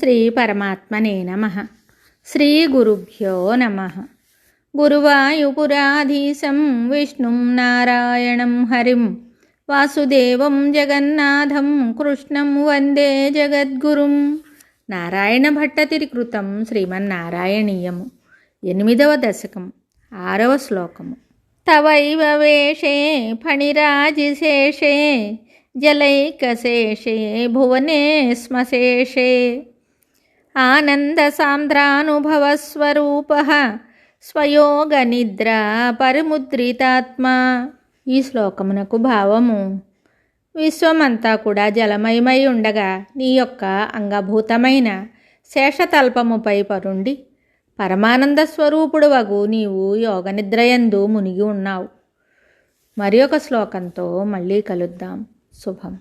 శ్రీ పరమాత్మనే నమః. శ్రీ గురుభ్యో నమః. గురువాయుపురాధీశం విష్ణుం నారాయణం హరిం వాసుదేవం జగన్నాథం కృష్ణం వందే జగద్గురుం. నారాయణ భట్టతిరికృతం శ్రీమన్నారాయణీయము 8వ దశకం 6వ శ్లోకము. తవైవ వేషే ఫణిరాజిశేషే జలైకశేషే భువనే శ్మశేషే ఆనందసాంద్రానుభవస్వరూపః స్వయోగనిద్రా పరిముద్రితాత్మా. ఈ శ్లోకమునకు భావము: విశ్వమంతా కూడా జలమయమై ఉండగా నీ యొక్క అంగభూతమైన శేషతల్పముపై పరుండి పరమానంద స్వరూపుడు వగు నీవు యోగనిద్రయందు మునిగి ఉన్నావు. మరి ఒక శ్లోకంతో మళ్ళీ కలుద్దాం. శుభం.